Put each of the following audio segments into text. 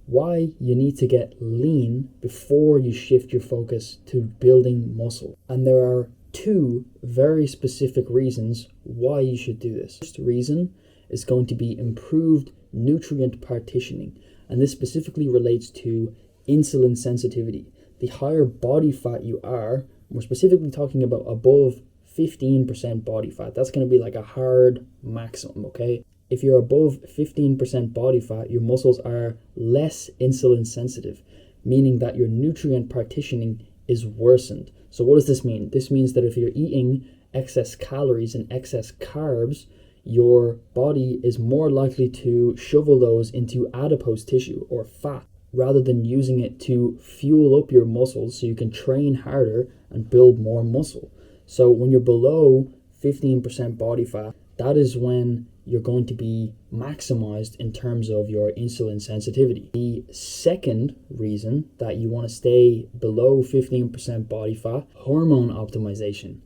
why you need to get lean before you shift your focus to building muscle. And there are two very specific reasons why you should do this. The first reason is going to be improved nutrient partitioning, and this specifically relates to insulin sensitivity. The higher body fat you are, we're specifically talking about above 15% body fat, that's going to be like a hard maximum, okay? If you're above 15% body fat, your muscles are less insulin sensitive, meaning that your nutrient partitioning is worsened. So what does this mean? This means that if you're eating excess calories and excess carbs, your body is more likely to shovel those into adipose tissue or fat rather than using it to fuel up your muscles so you can train harder and build more muscle. So when you're below 15% body fat, that is when you're going to be maximized in terms of your insulin sensitivity. The second reason that you want to stay below 15% body fat, hormone optimization.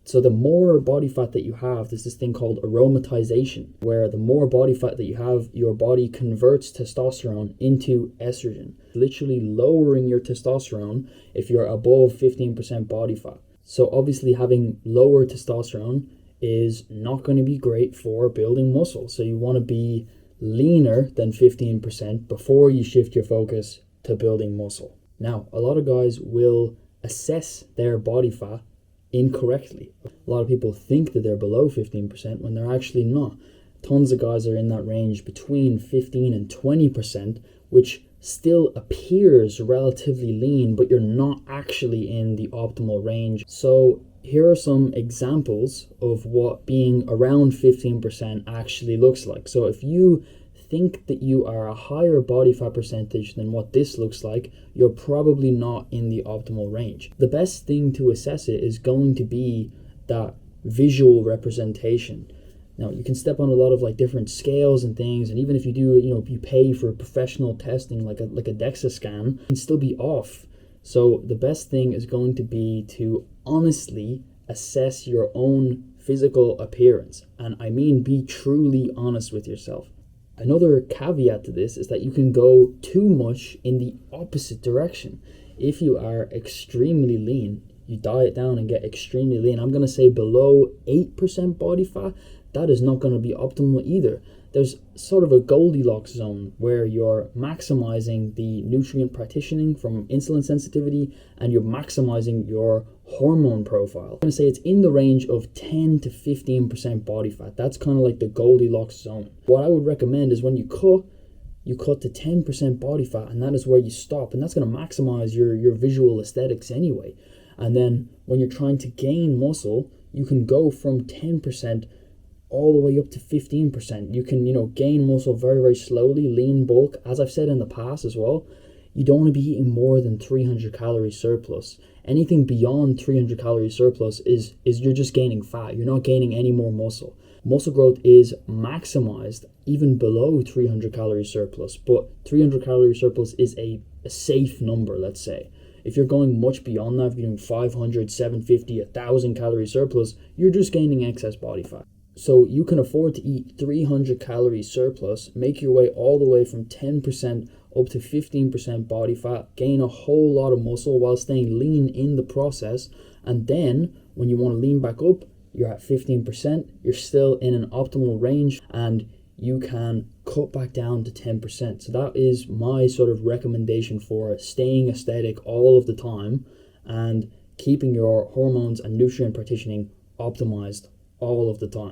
So the more body fat that you have, there's this thing called aromatization, where the more body fat that you have, your body converts testosterone into estrogen, literally lowering your testosterone if you're above 15% body fat. So obviously having lower testosterone is not going to be great for building muscle. So you want to be leaner than 15% before you shift your focus to building muscle. Now, a lot of guys will assess their body fat incorrectly. A lot of people think that they're below 15% when they're actually not. Tons of guys are in that range between 15 and 20%, which still appears relatively lean, but you're not actually in the optimal range. So here are some examples of what being around 15% actually looks like. So if you think that you are a higher body fat percentage than what this looks like, you're probably not in the optimal range. The best thing to assess it is going to be that visual representation. Now, you can step on a lot of like different scales and things, and even if you do, if you pay for professional testing like a DEXA scan, it can still be off. So the best thing is going to be to honestly assess your own physical appearance. And I mean, be truly honest with yourself. Another caveat to this is that you can go too much in the opposite direction. If you are extremely lean, you diet down and get extremely lean. I'm going to say below 8% body fat, that is not going to be optimal either. There's sort of a Goldilocks zone where you're maximizing the nutrient partitioning from insulin sensitivity and you're maximizing your hormone profile. I'm going to say it's in the range of 10 to 15% body fat. That's kind of like the Goldilocks zone. What I would recommend is when you cut to 10% body fat, and that is where you stop, and that's going to maximize your visual aesthetics anyway. And then when you're trying to gain muscle, you can go from 10% all the way up to 15%. You can, gain muscle very, very slowly, lean bulk. As I've said in the past as well, you don't want to be eating more than 300 calories surplus. Anything beyond 300 calories surplus is you're just gaining fat. You're not gaining any more muscle. Muscle growth is maximized even below 300 calories surplus, but 300 calories surplus is a safe number, let's say. If you're going much beyond that, if you're doing 500, 750, 1,000 calories surplus, you're just gaining excess body fat. So you can afford to eat 300 calories surplus, make your way all the way from 10% up to 15% body fat, gain a whole lot of muscle while staying lean in the process. And then when you want to lean back up, you're at 15%, you're still in an optimal range, and you can cut back down to 10%. So that is my sort of recommendation for staying aesthetic all of the time and keeping your hormones and nutrient partitioning optimized all of the time.